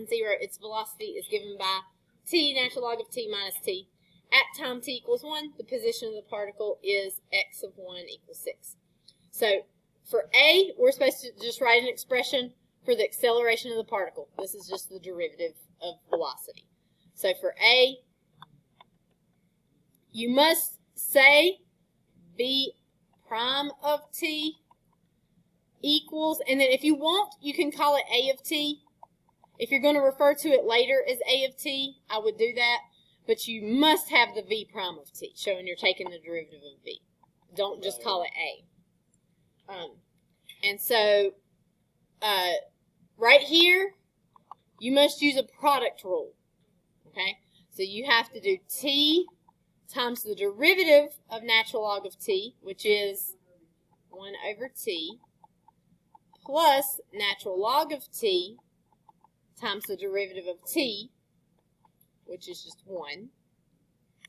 0, its velocity is given by t, natural log of t minus t. At time t equals 1, the position of the particle is x of 1 equals 6. So for A, we're supposed to just write an expression for the acceleration of the particle. This is just the derivative of velocity. So for A, you must say b prime of t equals, and then if you want, you can call it a of t. If you're going to refer to it later as a of t, I would do that. But you must have the v prime of t, showing you're taking the derivative of v. Don't just call it a. And so, right here, you must use a product rule. Okay? So you have to do t times the derivative of natural log of t, which is 1 over t, plus natural log of t times the derivative of t, which is just 1.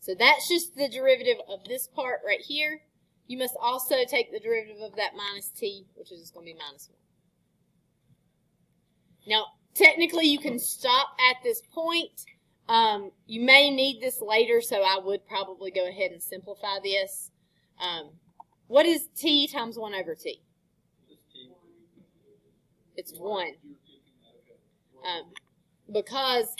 So that's just the derivative of this part right here. You must also take the derivative of that minus t, which is just going to be minus 1. Now, technically, you can stop at this point. You may need this later, so I would probably go ahead and simplify this. What is t times 1 over t? It's 1. Because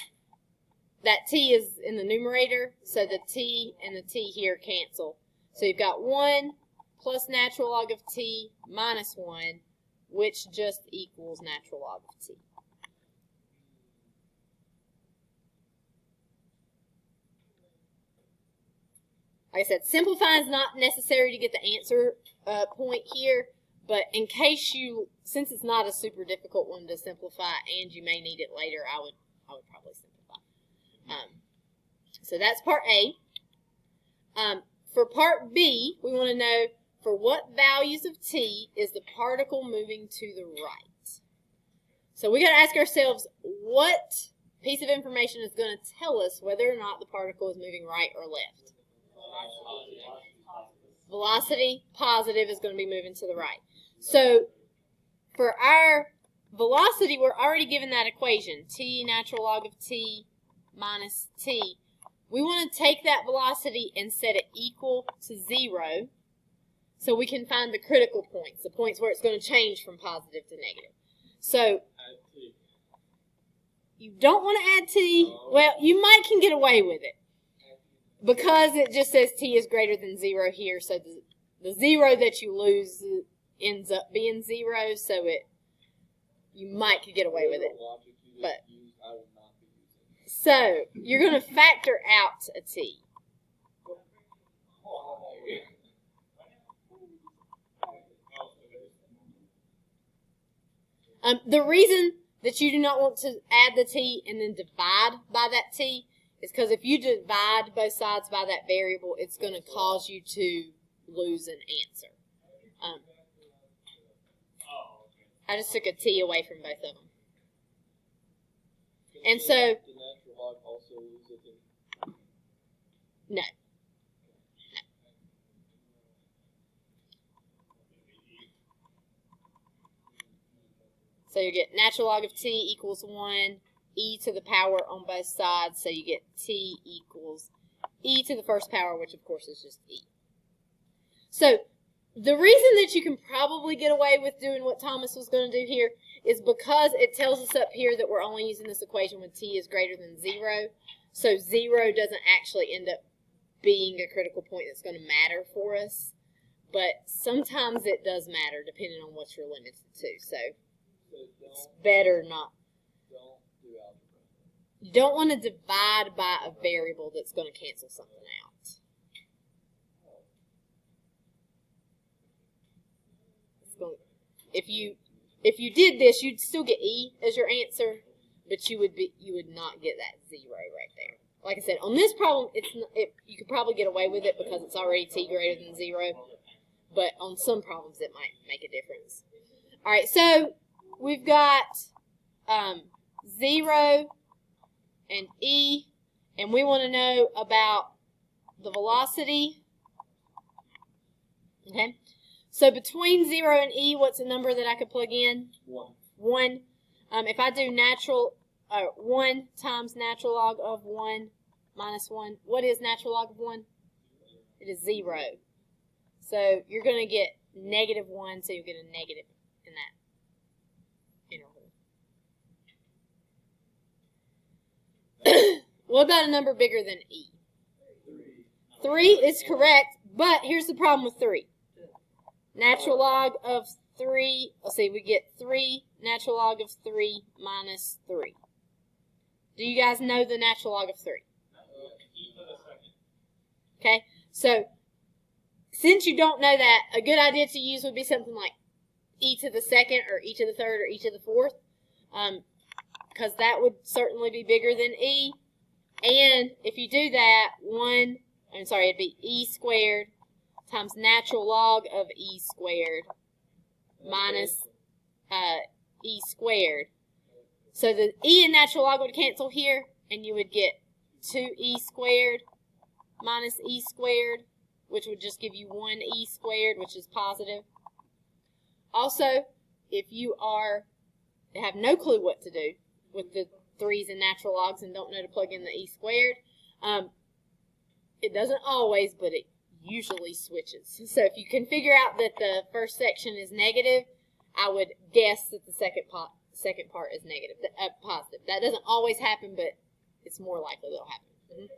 that t is in the numerator, so the t and the t here cancel. So you've got 1 plus natural log of t minus 1, which just equals natural log of t. Like I said, simplifying is not necessary to get the answer point here, but in case since it's not a super difficult one to simplify and you may need it later, I would probably simplify. So that's part A. For part B, we want to know for what values of t is the particle moving to the right. So we got to ask ourselves what piece of information is going to tell us whether or not the particle is moving right or left. Velocity, positive, is going to be moving to the right. So for our velocity, we're already given that equation, t natural log of t minus t. We want to take that velocity and set it equal to 0 so we can find the critical points, the points where it's going to change from positive to negative. So you don't want to add t. Well, you might can get away with it because it just says t is greater than 0 here, so the 0 that you lose ends up being 0, so you might could get away with it. But so you're going to factor out a t. The reason that you do not want to add the t and then divide by that t is because if you divide both sides by that variable, it's going to cause you to lose an answer. I just took a t away from both of them. And so, no. So you get natural log of t equals 1, e to the power on both sides, so you get t equals e to the first power, which of course is just e. So the reason that you can probably get away with doing what Thomas was going to do here is because it tells us up here that we're only using this equation when t is greater than 0. So 0 doesn't actually end up being a critical point that's going to matter for us. But sometimes it does matter depending on what you're limited to. So it's better not. You don't want to divide by a variable that's going to cancel something out. If you did this, you'd still get e as your answer, but you would not get that 0 right there. Like I said, on this problem, you could probably get away with it because it's already t greater than 0. But on some problems, it might make a difference. All right, so we've got 0 and e, and we want to know about the velocity. Okay. So between 0 and e, what's a number that I could plug in? 1. If I do natural 1 times natural log of 1 minus 1. What is natural log of 1? It is 0. So you're going to get negative 1, so you'll get a negative in that interval. What about a number bigger than e? 3 is correct, but here's the problem with 3. Natural log of 3, let's see, we get 3 natural log of 3 minus 3. Do you guys know the natural log of 3? Okay, so since you don't know that, a good idea to use would be something like e to the second or e to the third or e to the fourth, because that would certainly be bigger than e. And if you do that, it'd be e squared times natural log of e squared minus e squared. So the e and natural log would cancel here, and you would get 2e squared minus e squared, which would just give you 1e squared, which is positive. Also, if you have no clue what to do with the 3's and natural logs and don't know to plug in the e squared, it doesn't always, but it usually switches. So if you can figure out that the first section is negative, I would guess that the second part is negative, positive. That doesn't always happen, but it's more likely that'll happen.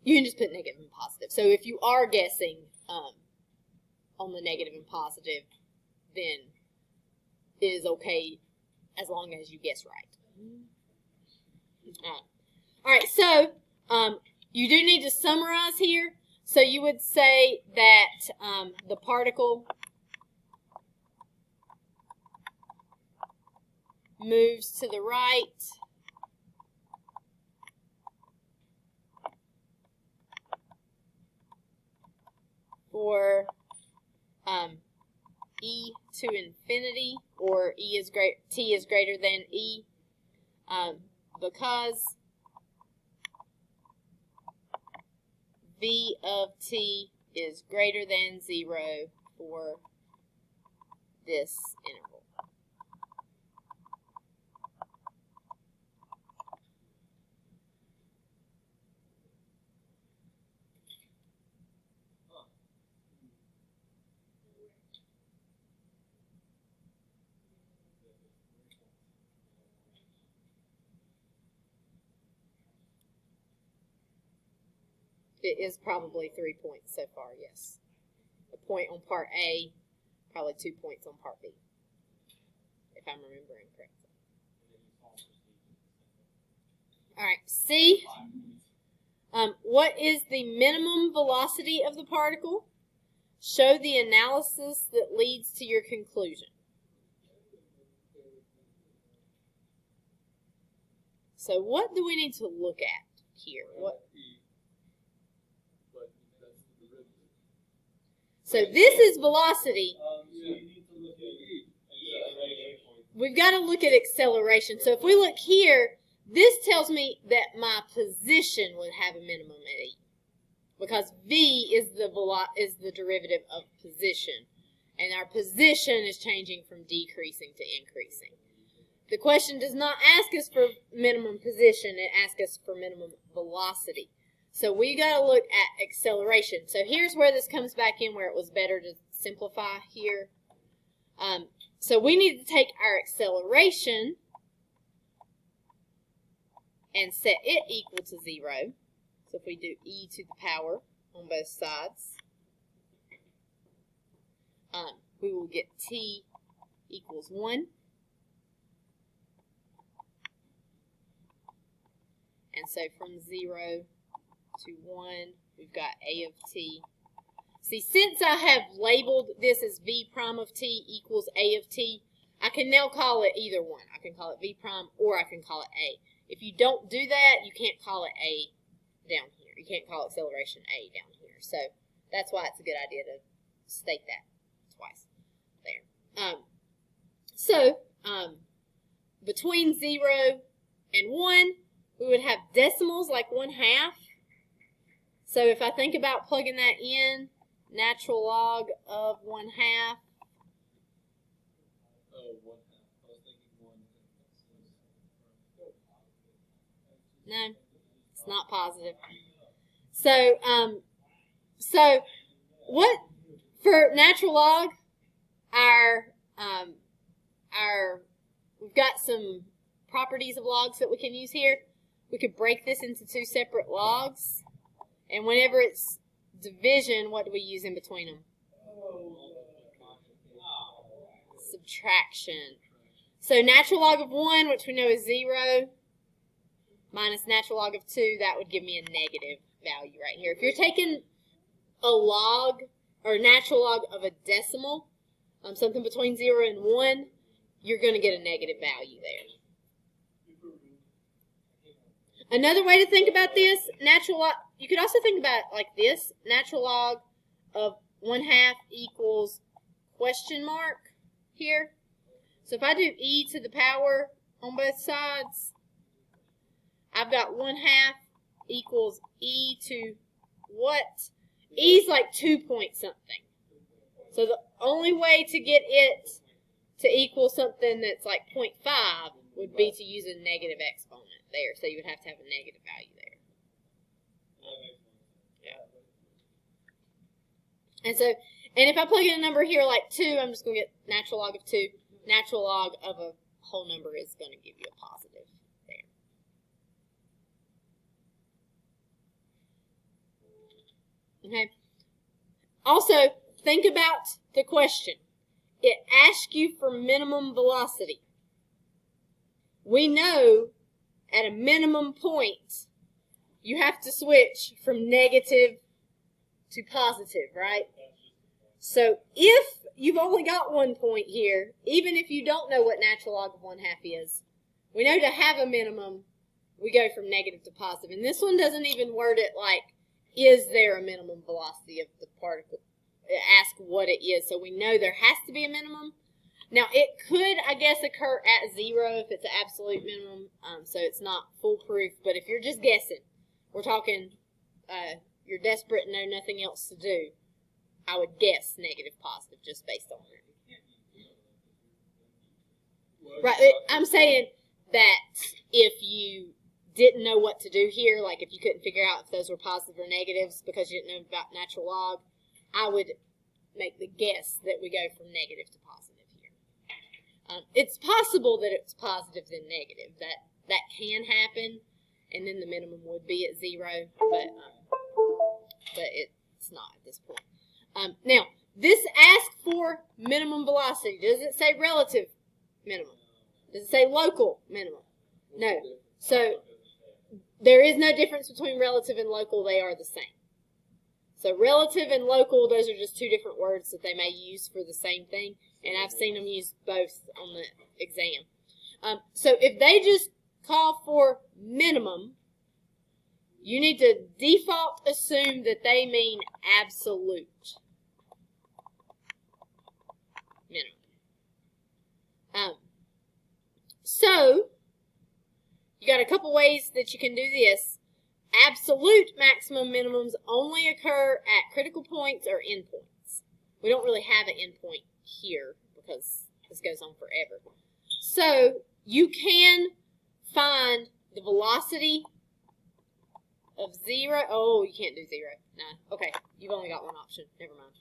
You can just put negative and positive. So if you are guessing on the negative and positive, then it is okay as long as you guess right. All right, so you do need to summarize here. So you would say that the particle moves to the right for e to infinity, or t is greater than e, because v of t is greater than 0 for this interval. It is probably 3 points so far, yes. A point on part A, probably 2 points on part B, if I'm remembering correctly. All right, C. What is the minimum velocity of the particle? Show the analysis that leads to your conclusion. So what do we need to look at here? So this is velocity. We've got to look at acceleration. So if we look here, this tells me that my position would have a minimum at e, because v is the derivative of position, and our position is changing from decreasing to increasing. The question does not ask us for minimum position; it asks us for minimum velocity. So we got to look at acceleration. So here's where this comes back in, where it was better to simplify here. So we need to take our acceleration and set it equal to 0. So if we do e to the power on both sides, we will get t equals 1. And so from 0 to 1, we've got a of t. See, since I have labeled this as v prime of t equals a of t, I can now call it either one. I can call it v prime or I can call it a. If you don't do that, you can't call it a down here. You can't call acceleration a down here. So that's why it's a good idea to state that twice there. Between 0 and 1, we would have decimals like 1/2. So if I think about plugging that in, natural log of 1/2 No, it's not positive. So, so what for natural log? We've got some properties of logs that we can use here. We could break this into two separate logs, and whenever it's division, what do we use in between them? Subtraction. So natural log of 1, which we know is 0, minus natural log of 2, that would give me a negative value right here. If you're taking a log or natural log of a decimal, something between 0 and 1, you're going to get a negative value there. Another way to think about this, natural log, you could also think about it like this. Natural log of 1/2 equals question mark here. So if I do e to the power on both sides, I've got 1/2 equals e to what? E's like 2 point something. So the only way to get it to equal something that's like 0.5 would be to use a negative exponent there. So you would have to have a negative value there. Yeah. And if I plug in a number here like 2, I'm just going to get natural log of 2. Natural log of a whole number is going to give you a positive there. Okay. Also, think about the question. It asks you for minimum velocity. We know at a minimum point, you have to switch from negative to positive, right? So if you've only got 1 point here, even if you don't know what natural log of 1/2 is, we know to have a minimum, we go from negative to positive. And this one doesn't even word it like, is there a minimum velocity of the particle? It asks what it is, so we know there has to be a minimum. Now, it could, I guess, occur at 0 if it's an absolute minimum, so it's not foolproof. But if you're just guessing, we're talking, you're desperate and know nothing else to do, I would guess negative, positive, just based on that. Right, I'm saying that if you didn't know what to do here, like if you couldn't figure out if those were positive or negatives because you didn't know about natural log, I would make the guess that we go from negative to positive here. It's possible that it's positive than negative. That can happen, and then the minimum would be at 0, but it's not at this point. Now, this asks for minimum velocity. Does it say relative minimum? Does it say local minimum? No. So there is no difference between relative and local. They are the same. So relative and local, those are just two different words that they may use for the same thing. And I've seen them use both on the exam. So if they just call for minimum, you need to default assume that they mean absolute minimum. So you got a couple ways that you can do this. Absolute maximum minimums only occur at critical points or endpoints. We don't really have an endpoint here because this goes on forever. So you can find the velocity of 0. Oh, you can't do 0. No. Okay, you've only got one option. Never mind.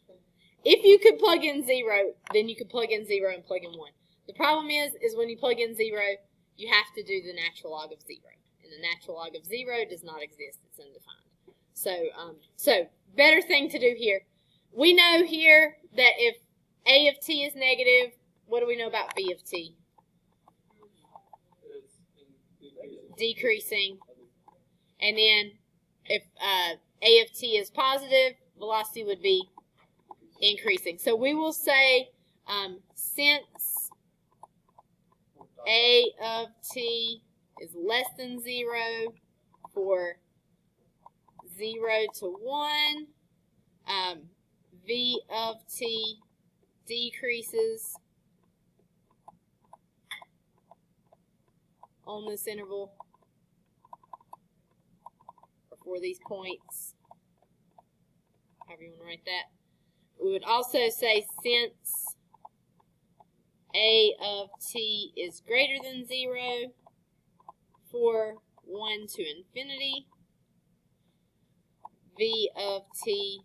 If you could plug in 0, then you could plug in 0 and plug in 1. The problem is when you plug in 0, you have to do the natural log of 0. And the natural log of 0 does not exist. It's undefined. So better thing to do here. We know here that if A of t is negative, what do we know about B of t? Decreasing. And then if A of t is positive, velocity would be increasing. So we will say since A of t is less than 0 for 0 to 1, V of t decreases on this interval or for these points, however you want to write that. We would also say since A of t is greater than 0 for 1 to infinity. V of t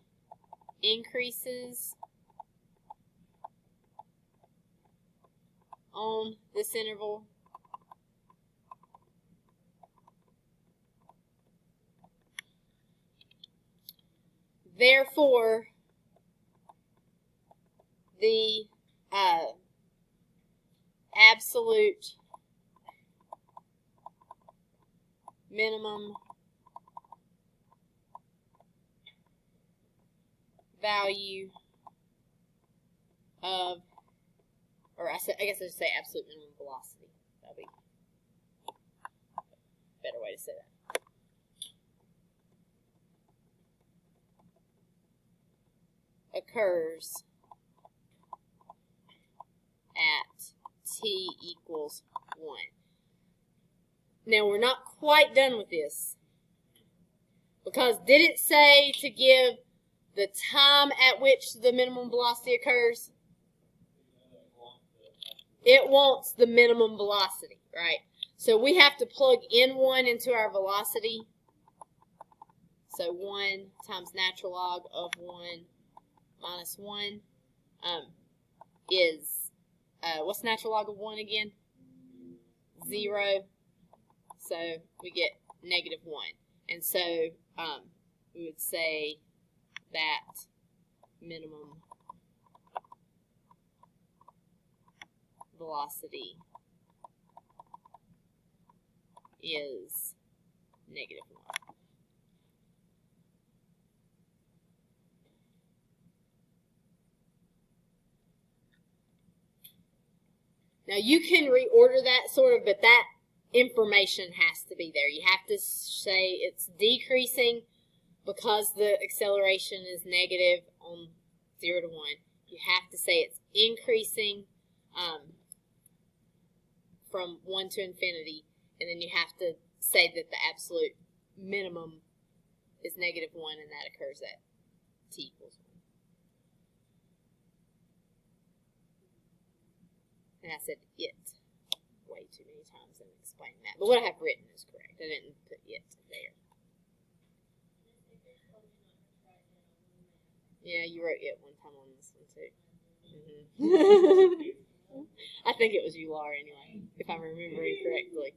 increases on this interval. Therefore, the absolute minimum value of, or I guess I should say absolute minimum velocity. That would be a better way to say that. Occurs at t equals 1. Now, we're not quite done with this, because did it say to give the time at which the minimum velocity occurs? It wants the minimum velocity, right? So we have to plug n1 into our velocity. So 1 times natural log of 1 minus 1 is, what's natural log of 1 again? 0. So we get negative 1. And so we would say that minimum velocity is negative 1. Now you can reorder that sort of, but that information has to be there. You have to say it's decreasing because the acceleration is negative on 0 to 1. You have to say it's increasing from 1 to infinity, and then you have to say that the absolute minimum is negative 1, and that occurs at t equals 1. And I said it way too many times in explaining that. But what I have written is correct. I didn't put it there. Yeah, you wrote it one time on this one too. I think it was you, Laura, anyway, if I'm remembering correctly.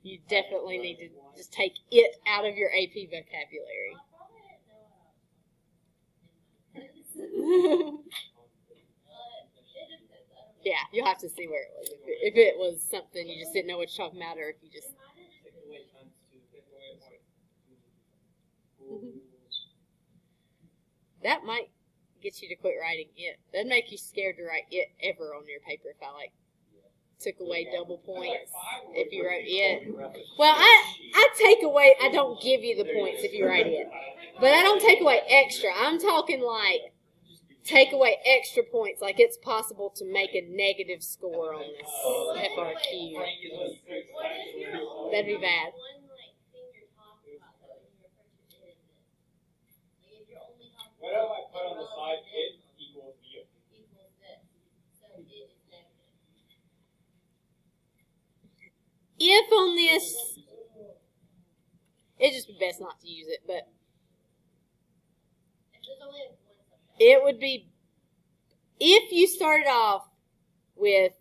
You definitely need to just take it out of your AP vocabulary. Yeah, you'll have to see where it was. If it was something you just didn't know what you're talking about, or if you just... That might get you to quit writing it. That'd make you scared to write it ever on your paper if I, took away double points if you wrote it. Well, I take away, I don't give you the points if you write it. But I don't take away extra. I'm talking take away extra points, like it's possible to make a negative score on this FRQ. That'd be bad. What do I put on the side? It equals V. If on this, it'd just be best not to use it, but it would be, if you started off with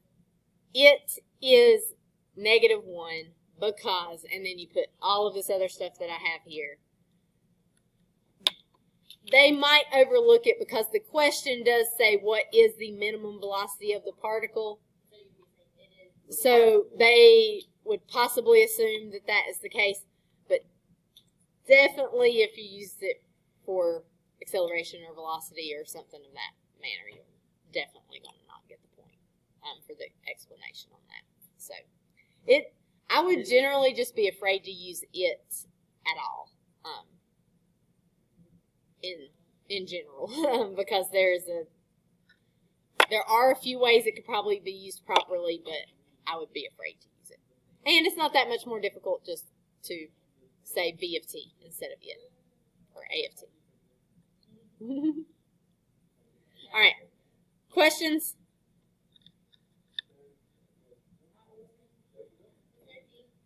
it is negative 1 because, and then you put all of this other stuff that I have here, they might overlook it because the question does say what is the minimum velocity of the particle. So they would possibly assume that that is the case, but definitely if you used it for acceleration or velocity or something of that manner, you're definitely going to not get the point for the explanation on that. So I would generally just be afraid to use it at all in general because there are a few ways it could probably be used properly, but I would be afraid to use it. And it's not that much more difficult just to say V of t instead of it, or A of t. All right. Questions?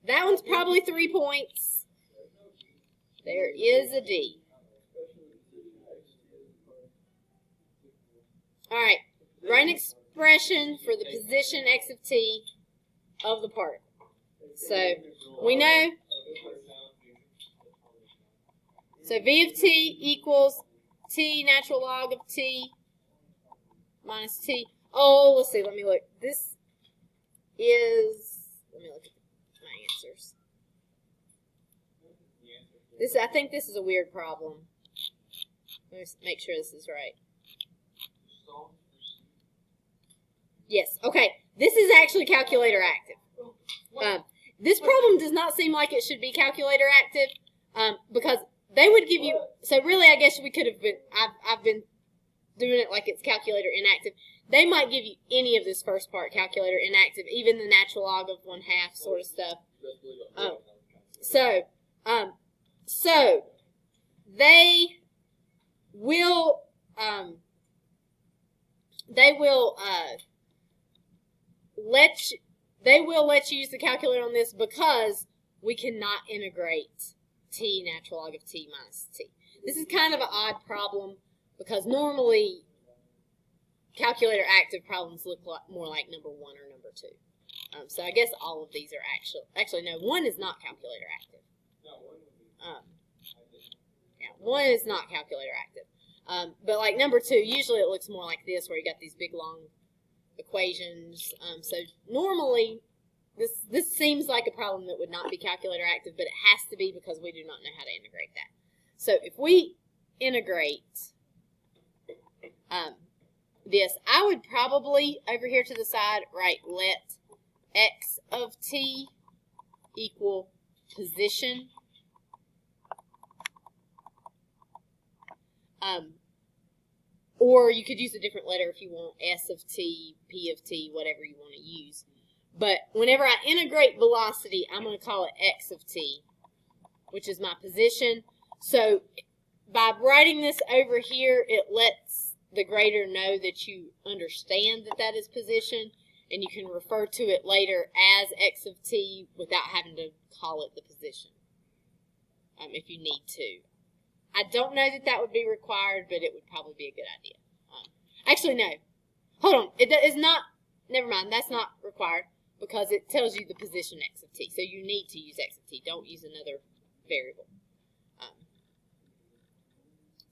That one's probably 3 points. There is a D. All right. Write an expression for the position x of t of the particle. So we know. So v of t equals t natural log of t minus t. Oh, let's see. Let me look. This is. Let me look at my answers. I think this is a weird problem. Let me make sure this is right. Yes. Okay. This is actually calculator active. This problem does not seem like it should be calculator active because they would give you. So really, I guess we could have been. I've been doing it like it's calculator inactive. They might give you any of this first part calculator inactive, even the natural log of 1/2 sort of stuff. So they will let you use the calculator on this because we cannot integrate t natural log of t minus t. This is kind of an odd problem because normally calculator active problems look more like number 1 or number 2. So I guess all of these are actually no, 1 is not calculator active. Yeah, 1 is not calculator active. But like number 2, usually it looks more like this where you got these big long equations. So normally this seems like a problem that would not be calculator active, but it has to be because we do not know how to integrate that. So if we integrate this, I would probably over here to the side write let x of t equal position or you could use a different letter if you want, s of t, p of t, whatever you want to use. But whenever I integrate velocity, I'm going to call it x of t, which is my position. So by writing this over here, it lets the grader know that you understand that that is position, and you can refer to it later as x of t without having to call it the position if you need to. I don't know that that would be required, but it would probably be a good idea. Actually, no. Hold on. It is not. Never mind. That's not required because it tells you the position x of t. So you need to use x of t. Don't use another variable.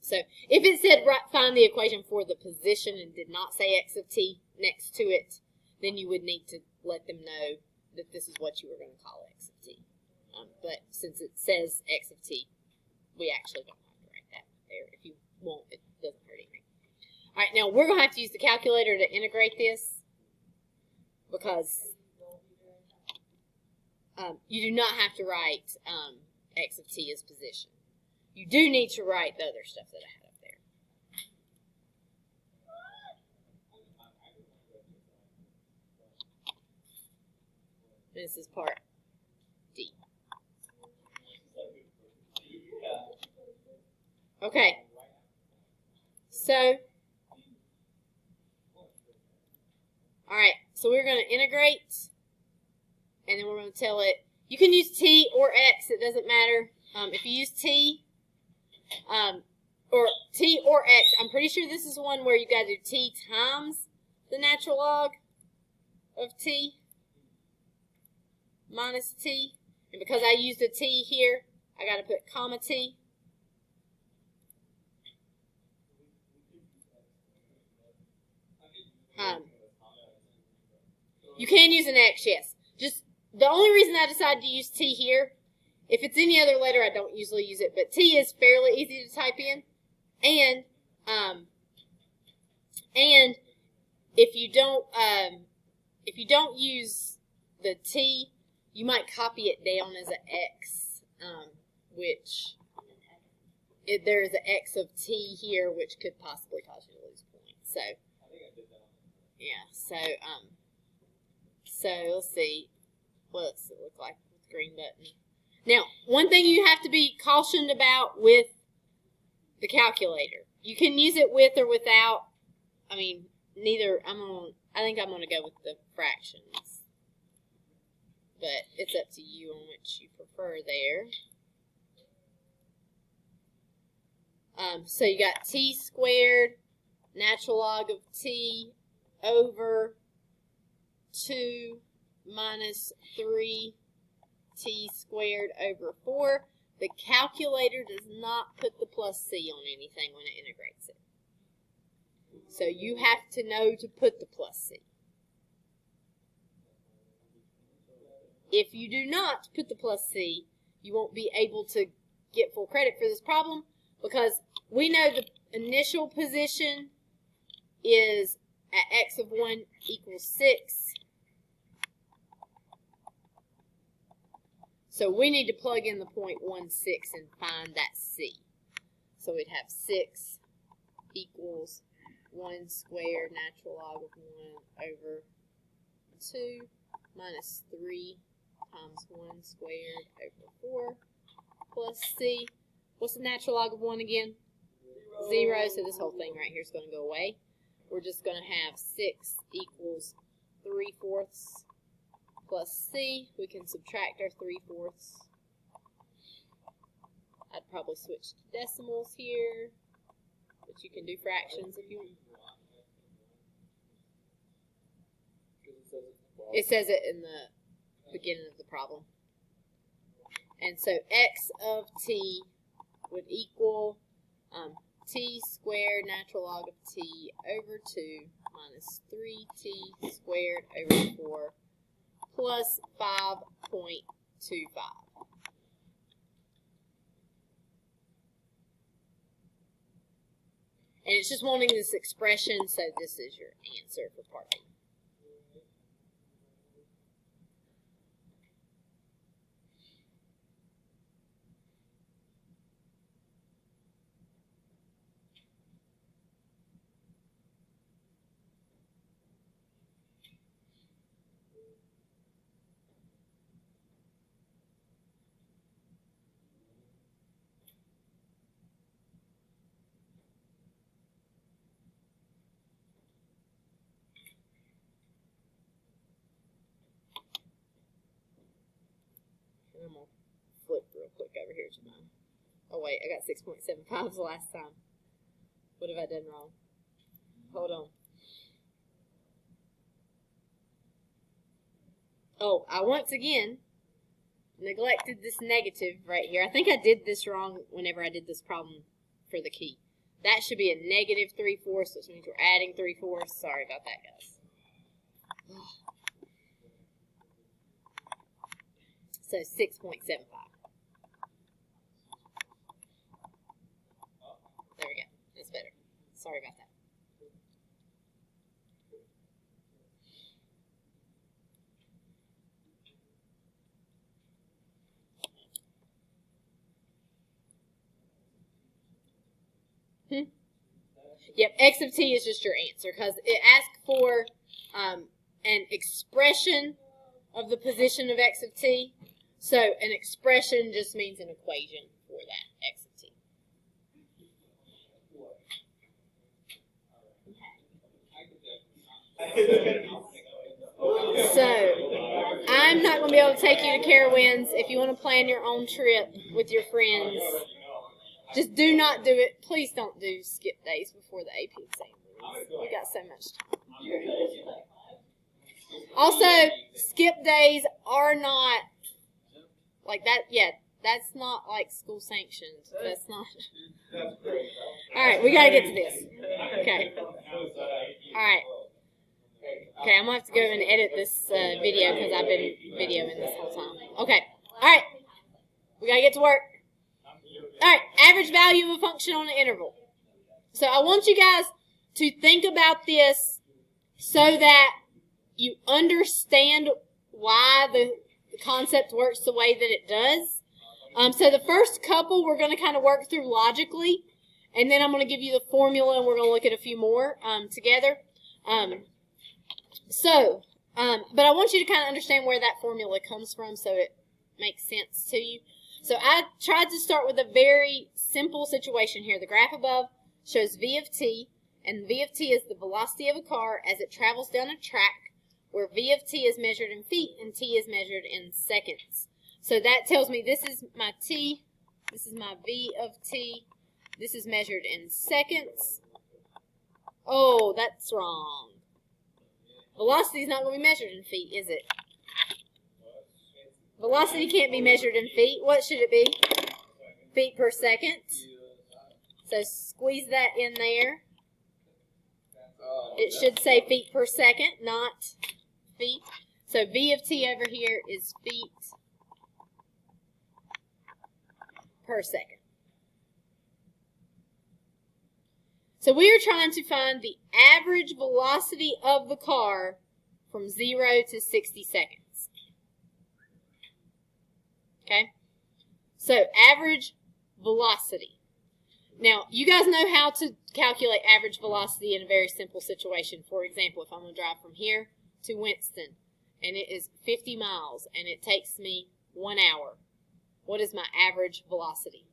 So if it said find the equation for the position and did not say x of t next to it, then you would need to let them know that this is what you were going to call x of t. But since it says x of t, we actually don't have to write that there. If you won't, it doesn't hurt anything. All right, now we're going to have to use the calculator to integrate this because you do not have to write x of t as position. You do need to write the other stuff that I had up there. This is part D. Okay. So, all right. So we're going to integrate, and then we're going to tell it. You can use t or x. It doesn't matter. If you use t, or t or x, I'm pretty sure this is one where you got to do t times the natural log of t minus t. And because I used a t here, I got to put comma t. You can use an x, yes. Just the only reason I decided to use t here, if it's any other letter, I don't usually use it, but t is fairly easy to type in, and if you don't use the t, you might copy it down as an x, which there is an x of t here, which could possibly cause you to lose points. So yeah, so let's see, what does it look like with the green button? Now, one thing you have to be cautioned about with the calculator, you can use it with or without. I mean, neither. I think I'm going to go with the fractions. but it's up to you on which you prefer there. So you got t squared, natural log of t over 2 minus 3t squared over 4. The calculator does not put the plus c on anything when it integrates it. So you have to know to put the plus c. If you do not put the plus c, you won't be able to get full credit for this problem, because we know the initial position is at x of 1 equals 6. So we need to plug in the 0.16 and find that c. So we'd have 6 equals 1 squared natural log of 1 over 2 minus 3 times 1 squared over 4 plus c. What's the natural log of 1 again? 0. So this whole thing right here is going to go away. We're just going to have 6 equals 3/4 plus c. We can subtract our 3/4. I'd probably switch to decimals here, but you can do fractions if you want. It says it in the beginning of the problem. And so x of t would equal t squared natural log of t over 2 minus 3t squared over 4 plus 5.25. And it's just wanting this expression, so this is your answer for part A. I'm going to flip real quick over here to mine. Oh, wait, I got 6.75 the last time. What have I done wrong? Hold on. Oh, I once again neglected this negative right here. I think I did this wrong whenever I did this problem for the key. That should be a negative 3/4, which means we're adding 3/4. Sorry about that, guys. So 6.75. There we go. That's better. Sorry about that. Yep, x of t is just your answer because it asks for an expression of the position of x of t. So an expression just means an equation for that x of t. So I'm not going to be able to take you to Carowinds. If you want to plan your own trip with your friends, just do not do it. Please don't do skip days before the AP exam. We got so much time. Also, skip days are not like that. Yeah, that's not like school sanctioned. That's not. All right, we got to get to this. Okay. All right. Okay, I'm going to have to go and edit this video because I've been videoing this whole time. Okay. All right. We got to get to work. All right, average value of a function on an interval. So I want you guys to think about this so that you understand why the concept works the way that it does. So the first couple we're going to kind of work through logically, and then I'm going to give you the formula, and we're going to look at a few more together. But I want you to kind of understand where that formula comes from so it makes sense to you. So I tried to start with a very simple situation here. The graph above shows v of t, and v of t is the velocity of a car as it travels down a track where v of t is measured in feet and t is measured in seconds. So that tells me this is my t, this is my v of t, this is measured in seconds. Oh, that's wrong. Velocity is not going to be measured in feet, is it? Velocity can't be measured in feet. What should it be? Feet per second. So squeeze that in there. It should say feet per second, not feet. So v of t over here is feet per second. So we are trying to find the average velocity of the car from 0 to 60 seconds. Okay? So average velocity. Now, you guys know how to calculate average velocity in a very simple situation. For example, if I'm going to drive from here to Winston, and it is 50 miles, and it takes me 1 hour, what is my average velocity?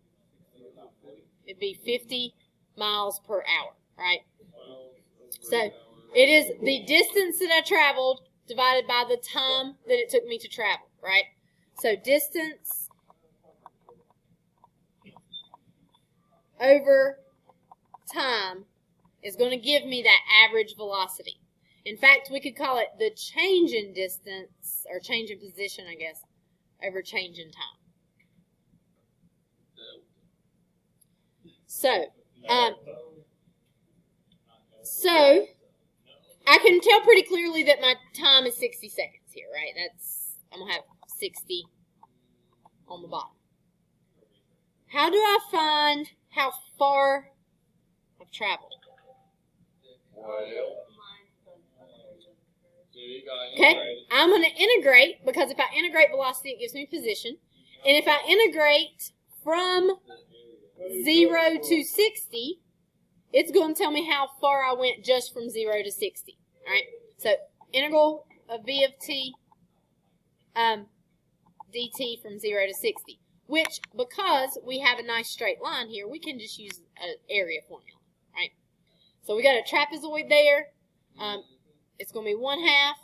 It'd be 50 miles per hour, right? So it is the distance that I traveled divided by the time that it took me to travel, right? So distance over time is going to give me that average velocity. In fact, we could call it the change in distance, or change in position, I guess, over change in time. So I can tell pretty clearly that my time is 60 seconds here, right? I'm going to have 60 on the bottom. How do I find how far I've traveled? Okay, I'm going to integrate, because if I integrate velocity, it gives me position. And if I integrate from 0 to 60, it's going to tell me how far I went just from 0 to 60. All right, so integral of v of t dt from 0 to 60, which, because we have a nice straight line here, we can just use an area formula, right? So we got a trapezoid there. It's going to be 1/2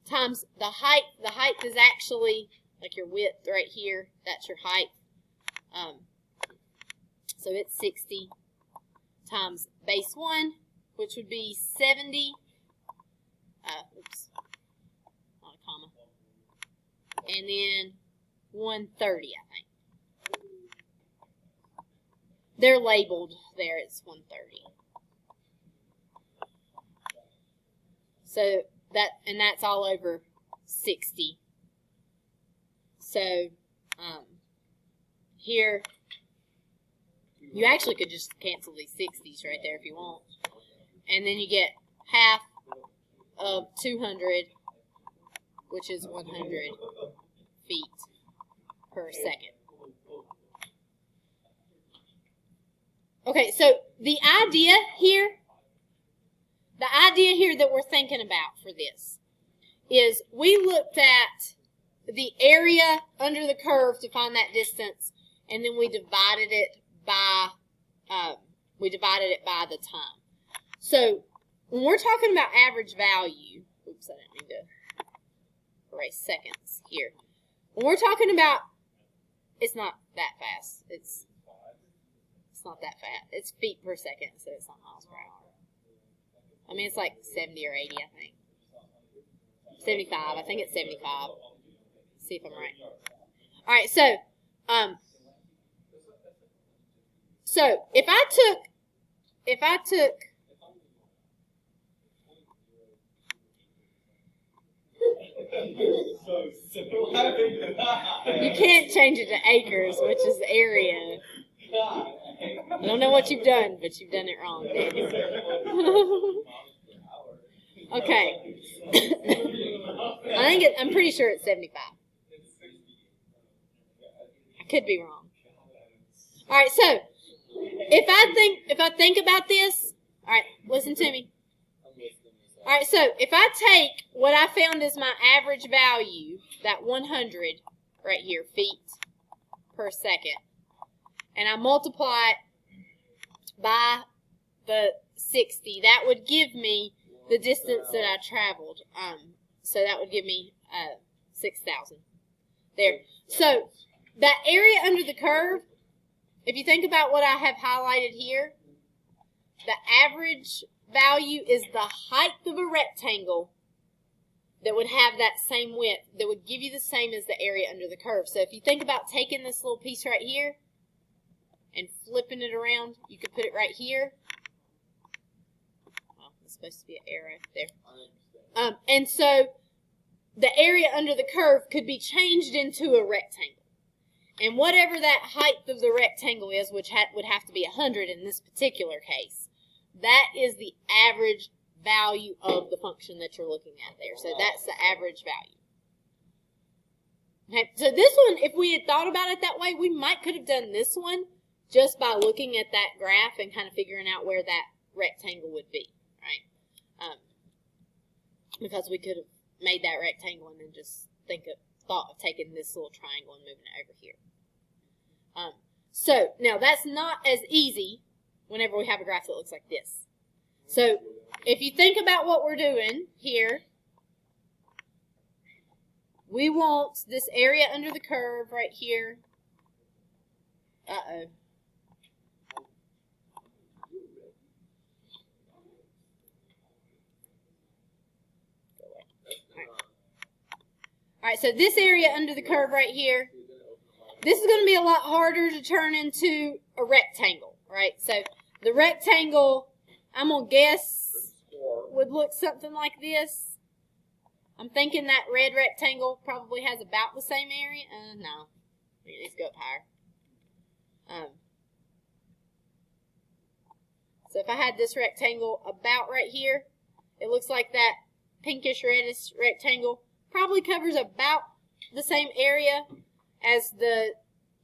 times the height. The height is actually like your width right here. That's your height. So it's 60 times base 1, which would be 70. Oops, not a comma. And then 130, I think. They're labeled there. It's 130. So that's all over 60. So here, you actually could just cancel these 60s right there if you want. And then you get half of 200, which is 100 feet per second. Okay, so the idea here that we're thinking about for this is we looked at the area under the curve to find that distance, and then we divided it by the time. So when we're talking about average value, oops, I didn't mean to erase seconds here. When we're talking about, it's not that fast. It's not that fast. It's feet per second, so it's not miles per hour. I mean, it's like 70 or 80, I think. 75. I think it's 75. See if I'm right. All right, so if I took you can't change it to acres, which is area. I don't know what you've done, but you've done it wrong, Daniel. Okay. I'm pretty sure it's 75. I could be wrong. All right, so if I think about this, all right, listen to me. All right, so if I take what I found as my average value, that 100 right here, feet per second, and I multiply it by the 60, that would give me the distance that I traveled. So that would give me 6,000 there. So that area under the curve, if you think about what I have highlighted here, the average value is the height of a rectangle that would have that same width, that would give you the same as the area under the curve. So if you think about taking this little piece right here and flipping it around, you could put it right here. Well, it's supposed to be an arrow there. And so the area under the curve could be changed into a rectangle. And whatever that height of the rectangle is, which would have to be 100 in this particular case, that is the average value of the function that you're looking at there. So that's the average value. Okay, so this one, if we had thought about it that way, we could have done this one just by looking at that graph and kind of figuring out where that rectangle would be, right? Because we could have made that rectangle and then just thought of taking this little triangle and moving it over here. So now that's not as easy whenever we have a graph that looks like this. So if you think about what we're doing here, we want this area under the curve right here. Uh-oh. All right, so this area under the curve right here, this is going to be a lot harder to turn into a rectangle, right? So the rectangle, I'm going to guess, would look something like this. I'm thinking that red rectangle probably has about the same area. No. Let's go up higher. So if I had this rectangle about right here, it looks like that pinkish reddish rectangle probably covers about the same area as the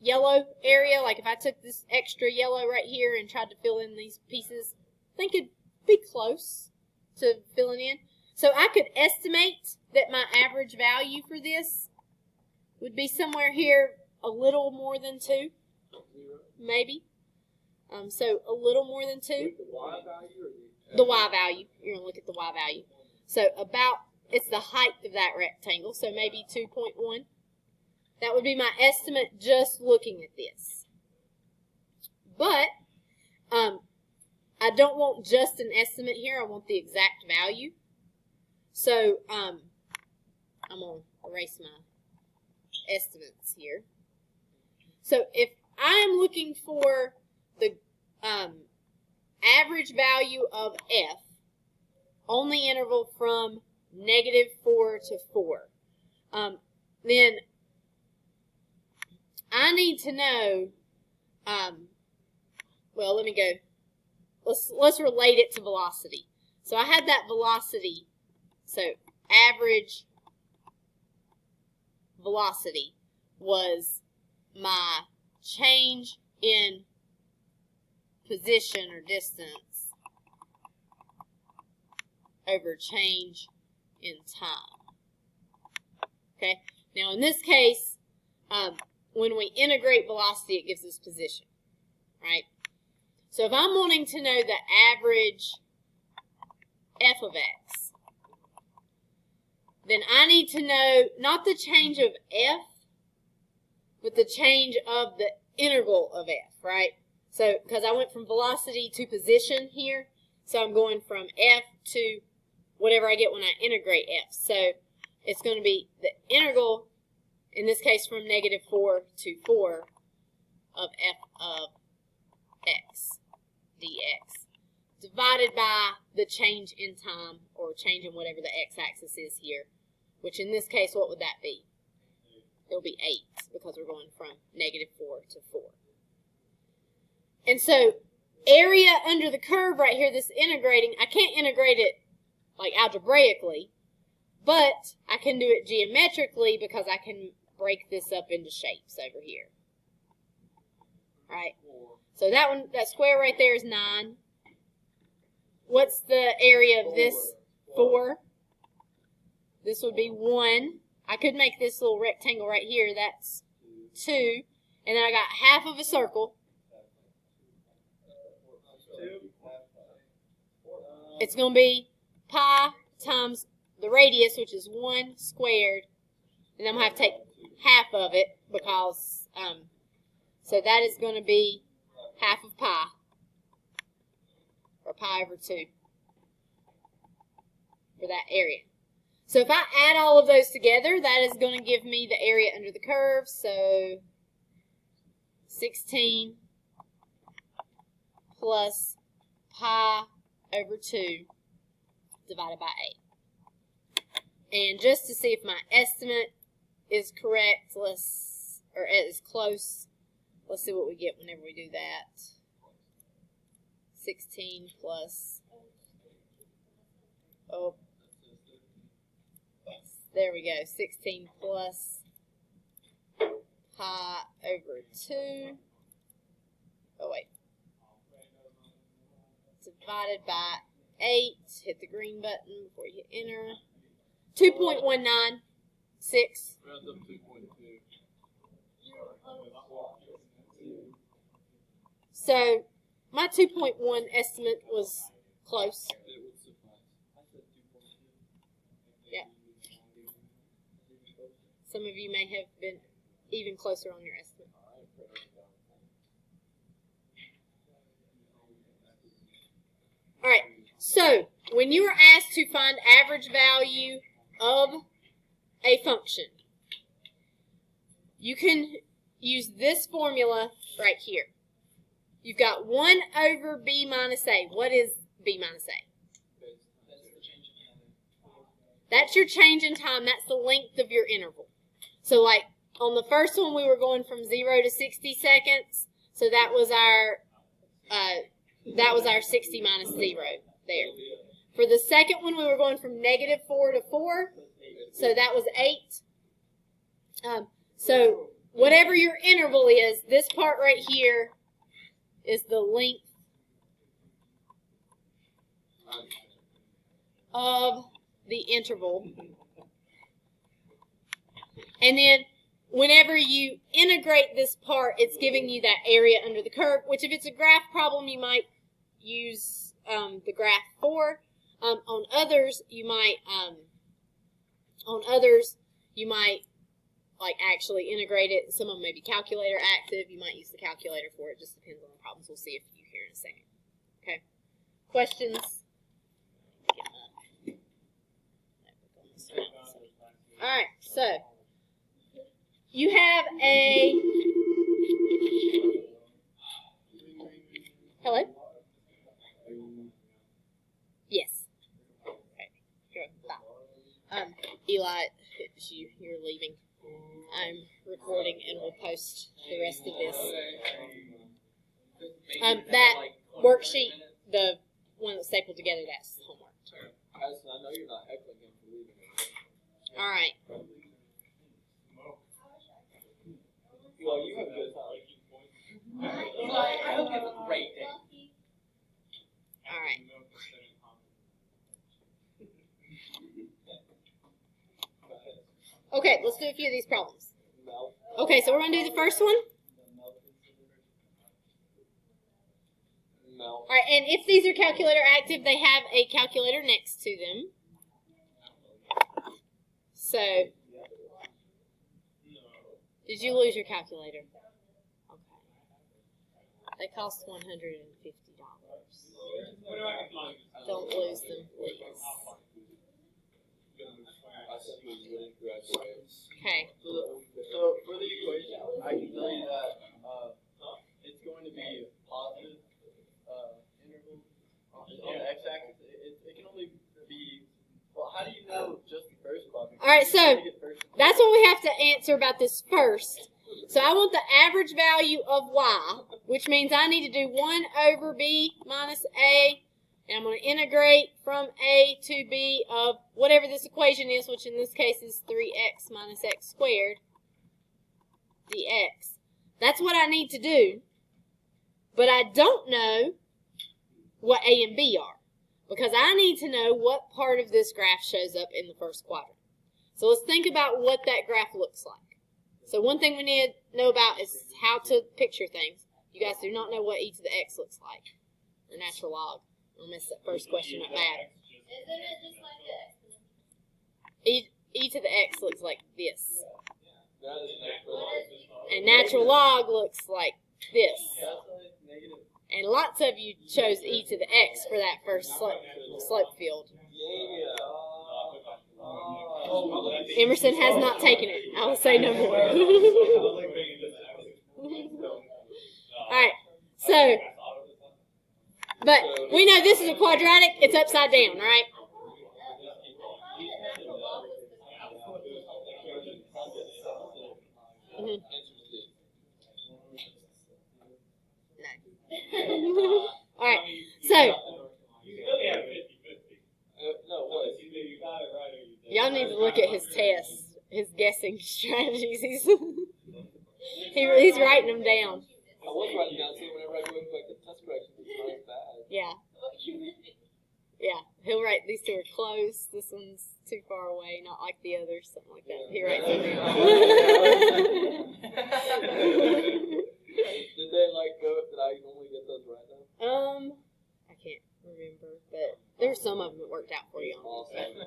yellow area. Like if I took this extra yellow right here and tried to fill in these pieces, I think it'd be close to filling in. So I could estimate that my average value for this would be somewhere here a little more than 2, maybe. So a little more than 2. The Y value. You're going to look at the Y value. So it's the height of that rectangle, so maybe 2.1. That would be my estimate just looking at this. But I don't want just an estimate here. I want the exact value. So I'm going to erase my estimates here. So if I am looking for the average value of f on the interval from -4 to 4, then I need to know, well, let me go, let's relate it to velocity. So I had that velocity, so average velocity was my change in position or distance over change in time. Okay, now in this case, when we integrate velocity, it gives us position, right? So if I'm wanting to know the average f of x, then I need to know not the change of f, but the change of the interval of f, right? So, because I went from velocity to position here, so I'm going from f to whatever I get when I integrate f. So, it's going to be the integral, in this case from -4 to 4, of f of x dx, divided by the change in time, or change in whatever the x-axis is here, which in this case, what would that be? It'll be 8, because we're going from -4 to 4. And so, area under the curve right here, this integrating, I can't integrate it like algebraically, but I can do it geometrically because I can break this up into shapes over here. Right? So that square right there is 9. What's the area of this? 4. This would be 1. I could make this little rectangle right here. That's 2. And then I got half of a circle. It's going to be pi times the radius, which is 1 squared, and I'm going to have to take half of it because, so that is going to be half of pi, or pi over 2 for that area. So if I add all of those together, that is going to give me the area under the curve. So 16 plus pi over 2 divided by 8. And just to see if my estimate is correct, or is close, let's see what we get whenever we do that. 16 plus, oh, there we go, 16 plus pi over 2, oh wait, divided by 8, hit the green button before you hit enter, 2.196. So my 2.1 estimate was close. Yeah. Some of you may have been even closer on your estimate. All right. So when you are asked to find average value of a function, you can use this formula right here. You've got 1 over b minus a. What is b minus a? That's your change in time. That's the length of your interval. So like on the first one, we were going from 0 to 60 seconds. So that was our 60 minus 0 there. For the second one, we were going from -4 to 4. So that was 8. So whatever your interval is, this part right here is the length of the interval. And then whenever you integrate this part, it's giving you that area under the curve, which if it's a graph problem, you might use the graph for. On others, you might like actually integrate it. Some of them may be calculator active. You might use the calculator for it. Just depends on the problems. We'll see if you hear in a second. Okay. Questions? All right. So you have a hello. Yes. Okay. Here. Stop. Eli, you're leaving. I'm recording and we'll post the rest of this. That worksheet, the one that's stapled together, that's homework. I know you're not heckling him for leaving. All right. Well, you have a good time. Eli, I hope you have a great day. All right. Okay, let's do a few of these problems. Okay, so we're going to do the first one. All right, and if these are calculator active, they have a calculator next to them. So, did you lose your calculator? Okay. They cost $150. Don't lose them, please. Okay. So for the equation, I can tell you that it's going to be a positive interval on the x-axis. It can only be, well, how do you know just the first quadrant? All right, so that's what we have to answer about this first. So I want the average value of y, which means I need to do 1 over b minus a. And I'm going to integrate from a to b of whatever this equation is, which in this case is 3x minus x squared dx. That's what I need to do. But I don't know what a and b are, because I need to know what part of this graph shows up in the first quadrant. So let's think about what that graph looks like. So one thing we need to know about is how to picture things. You guys do not know what e to the x looks like, or natural log. I messed that first question up bad. Isn't it just like the e to the x looks like this. And natural log looks like this. And lots of you chose e to the x for that first slope field. Emerson has not taken it. I will say no more. Alright, so, but we know this is a quadratic, it's upside down, right? Mm-hmm. No. Alright, so, y'all need to look at his tests, his guessing strategies. He's writing them down. I was writing down too whenever I go into like the test corrections. It's not as bad. Yeah. Yeah. He'll write these two are close. This one's too far away, not like the others, something like that. He writes them down. Did they like go? Did I only get those right now? I can't remember, but there's some of them that worked out for you. Awesome.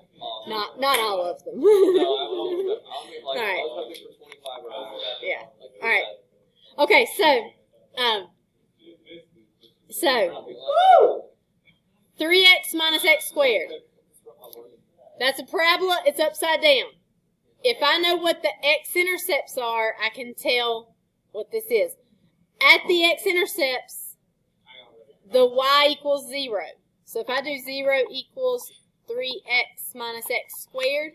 Not all of them. No, I was like, All right. I was hoping for 25 right. Yeah. Like, All right. Okay, so 3x minus x squared. That's a parabola. It's upside down. If I know what the x-intercepts are, I can tell what this is. At the x-intercepts, the y equals 0. So if I do 0 equals 3x minus x squared,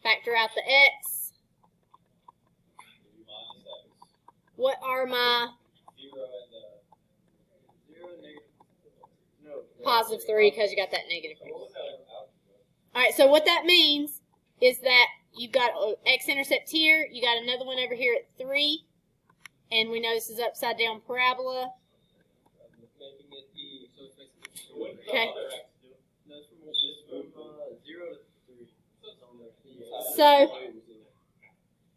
factor out the x. What are my positive 3 because you got that negative 3. Alright, so what that means is that you've got an x-intercept here, you got another one over here at 3, and we know this is upside down parabola. Okay.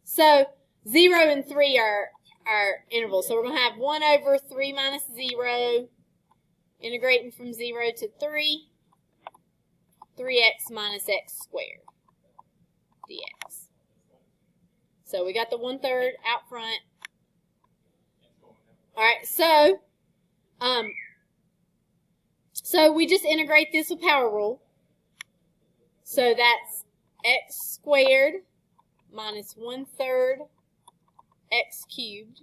So 0 and 3 are our intervals. So we're going to have 1 over 3 minus 0, integrating from 0 to 3, 3x minus x squared dx. So we got the 1/3 out front. Alright, so we just integrate this with power rule. So that's x squared minus 1/3 x cubed.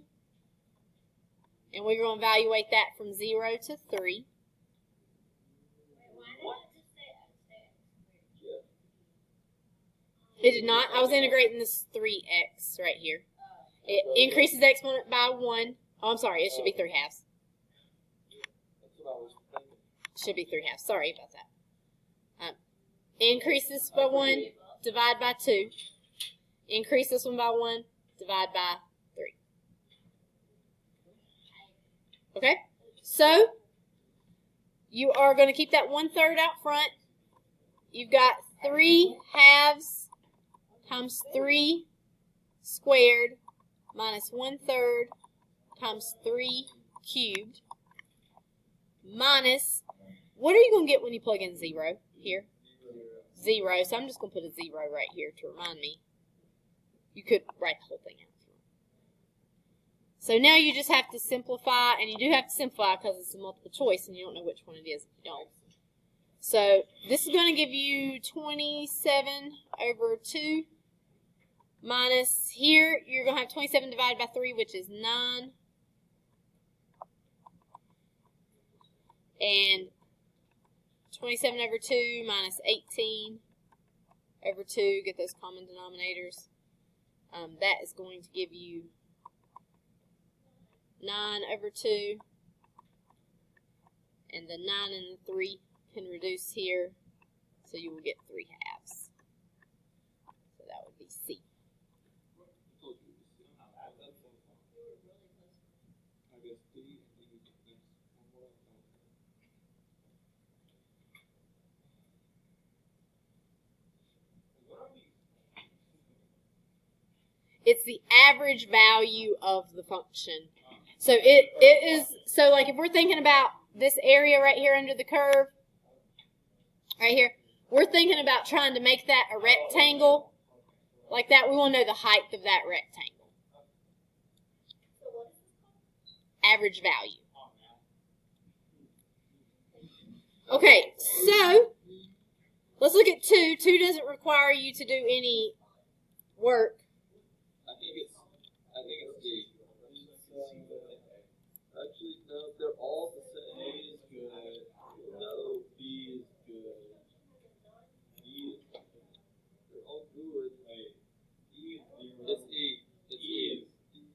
And we're going to evaluate that from 0 to 3. It did not. I was integrating this 3x right here. It increases the exponent by 1. Oh, I'm sorry. It should be 3 halves. Should be 3 halves. Sorry about that. Increase this by 1, divide by 2. Increase this one by 1, divide by 3. Okay? So, you are going to keep that 1/3 out front. You've got 3 halves times 3 squared minus 1/3 times 3 cubed minus, what are you going to get when you plug in 0 here? 0. So I'm just going to put a 0 right here to remind me. You could write the whole thing out. So now you just have to simplify, and you do have to simplify because it's a multiple choice and you don't know which one it is if you don't. So this is going to give you 27 over 2 minus, here you're going to have 27 divided by 3, which is 9. And 27 over 2 minus 18 over 2, get those common denominators. That is going to give you 9 over 2. And the 9 and the 3 can reduce here, so you will get 3 halves. So that would be C. It's the average value of the function. So it is, so like if we're thinking about this area right here under the curve, right here, we're thinking about trying to make that a rectangle like that. We want to know the height of that rectangle. Average value. Okay, so let's look at 2. 2 doesn't require you to do any work. I think it's D. Actually, no, they're all the same. A is good. No, B is good. E is good. They're all good. It's E. It's E.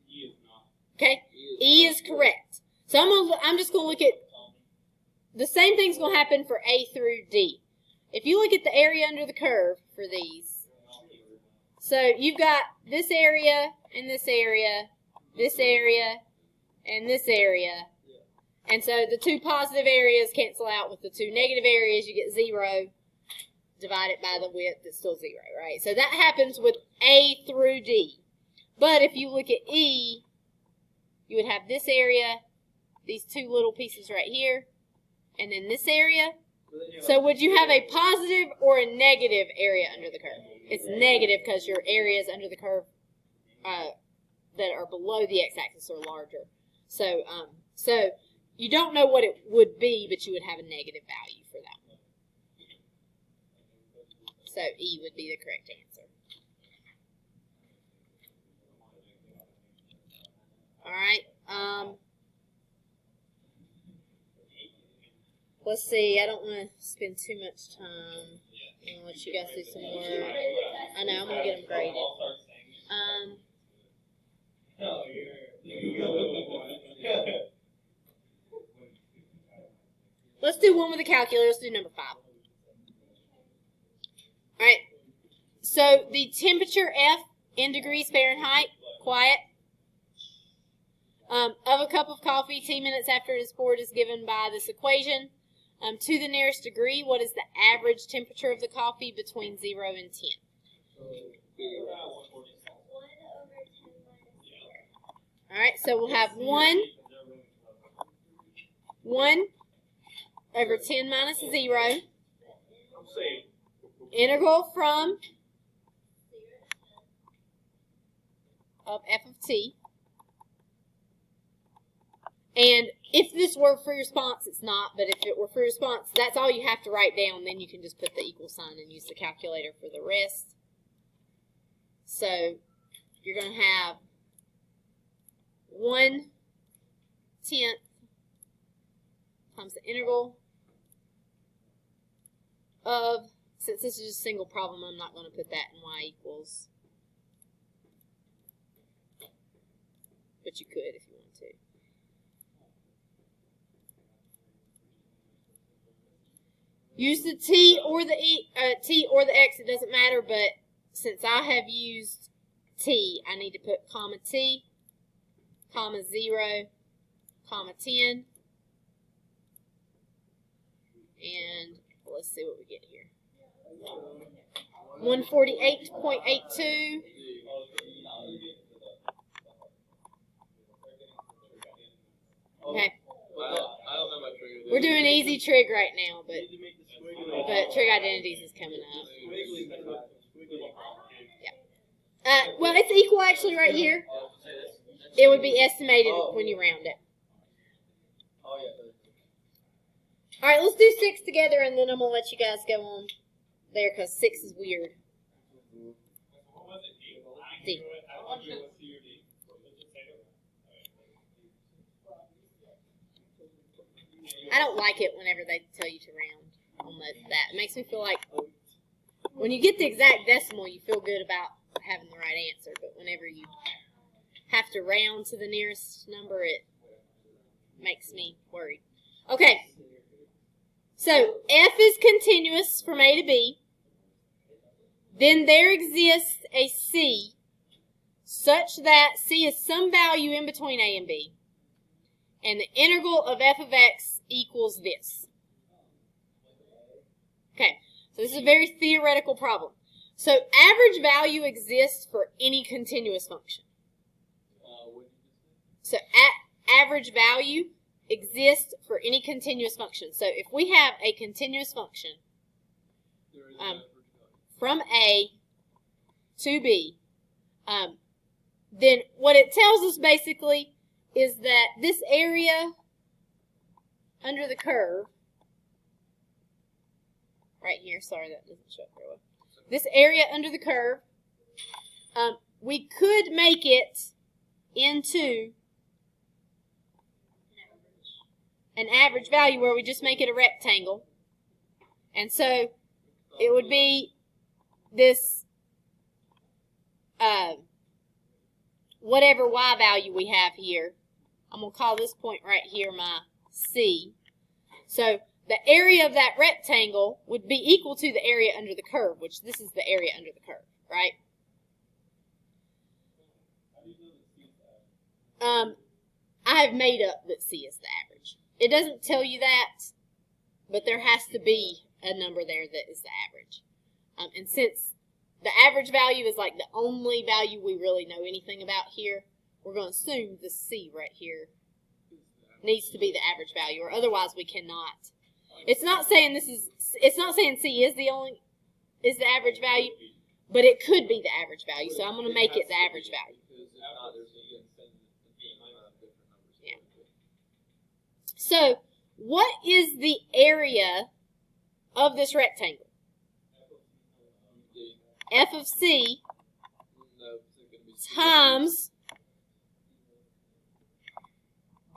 E is not. Okay, E is correct. So I'm just gonna look at the same thing's gonna happen for A through D. If you look at the area under the curve for these, so you've got this area and this area, this area, and this area. And so the 2 positive areas cancel out with the 2 negative areas. You get 0. Divide it by the width, it's still 0, right? So that happens with A through D. But if you look at E, you would have this area, these 2 little pieces right here, and then this area. So would you have a positive or a negative area under the curve? It's negative because your areas under the curve that are below the x-axis are larger. So you don't know what it would be, but you would have a negative value for that one. So E would be the correct answer. All right. Let's see. I don't want to spend too much time. I'm going to let you guys do some work. I know. I'm going to get them graded. Let's do one with a calculator. Let's do number 5. All right. So the temperature F in degrees Fahrenheit, quiet, of a cup of coffee 10 minutes after it is poured is given by this equation. To the nearest degree, what is the average temperature of the coffee between 0 and 10? All right, so we'll have 1 over 10 minus 0. Integral from of f of t. And if this were free response, it's not. But if it were free response, that's all you have to write down. Then you can just put the equal sign and use the calculator for the rest. So you're going to have 1/10 times the integral of, since this is just a single problem, I'm not going to put that in y equals. But you could if you want to. Use the t or the t or the x, it doesn't matter, but since I have used t, I need to put comma t, comma 0, comma 10, and let's see what we get here. 148.82. Okay. We're doing easy trig right now, but trig identities is coming up. Yeah. Well, it's equal actually right here. It would be estimated when you round it. All right, let's do 6 together, and then I'm going to let you guys go on there because 6 is weird. D. I don't like it whenever they tell you to round on that. It makes me feel like when you get the exact decimal, you feel good about having the right answer. But whenever you have to round to the nearest number, it makes me worried. Okay. So F is continuous from A to B. Then there exists a C such that C is some value in between A and B. And the integral of f of x equals this. Okay, so this is a very theoretical problem. So average value exists for any continuous function. So average value exists for any continuous function. So if we have a continuous function from A to B, then what it tells us basically is that this area under the curve, right here, sorry that doesn't show up very well. This area under the curve, we could make it into an average value where we just make it a rectangle. And so it would be this whatever y value we have here. I'm going to call this point right here my C. So the area of that rectangle would be equal to the area under the curve, which this is the area under the curve, right? I have made up that C is the average. It doesn't tell you that, but there has to be a number there that is the average. And since the average value is like the only value we really know anything about here, we're going to assume the C right here needs to be the average value, or otherwise we cannot. It's not saying it's not saying C is the average value, but it could be the average value. So I'm going to make it the average value. Yeah. So what is the area of this rectangle? F of C times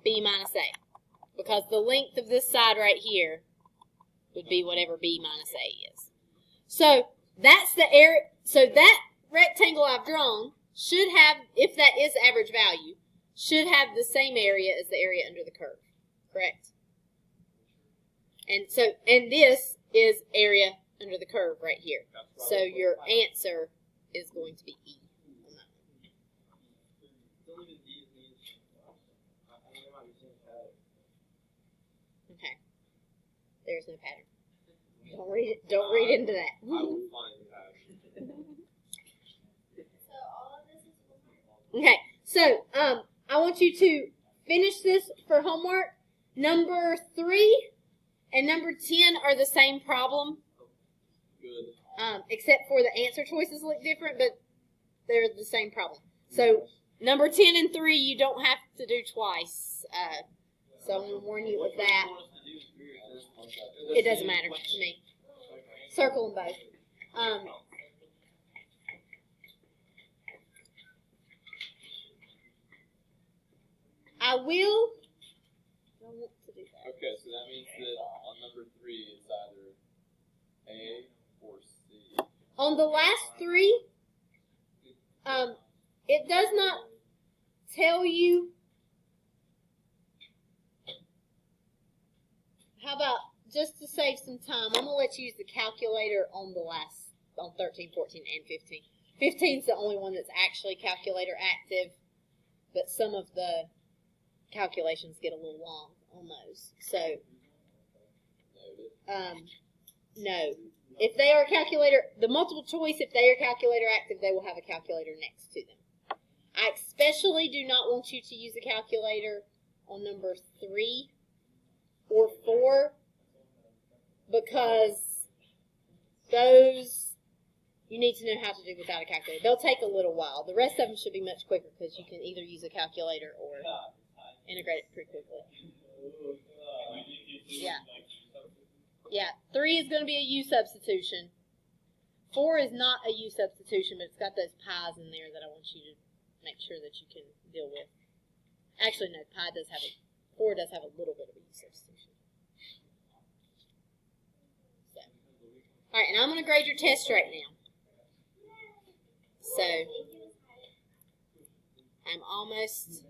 B minus A. Because the length of this side right here would be whatever B minus A is. So that's the area. So that rectangle I've drawn should have, if that is average value, should have the same area as the area under the curve. Correct? And this is area under the curve right here. So your answer is going to be E. Okay. There's no pattern. Don't read it. Don't read into that. I will find the pattern. Okay. So I want you to finish this for homework. Number 3 and number 10 are the same problem. Good. Except for the answer choices look different, but they're the same problem. So number 10 and 3 you don't have to do twice. So I'm going to warn you with that. It doesn't matter to me. Circle them both. I will. I want to do that. Okay, so that means that on number 3 it's either A or C. On the last 3, it does not tell you. How about, just to save some time, I'm going to let you use the calculator on on 13, 14, and 15. 15 is the only one that's actually calculator active, but some of the calculations get a little long on those. So, no. If they are calculator, the multiple choice, if they are calculator active, they will have a calculator next to them. I especially do not want you to use a calculator on number 3 or 4 because those you need to know how to do without a calculator. They'll take a little while. The rest of them should be much quicker because you can either use a calculator or integrate it pretty quickly. Yeah. Yeah, 3 is going to be a U substitution. 4 is not a U substitution, but it's got those pi's in there that I want you to make sure that you can deal with. Actually, no, 4 does have a little bit of a U substitution. So, all right, and I'm going to grade your test right now. So, I'm almost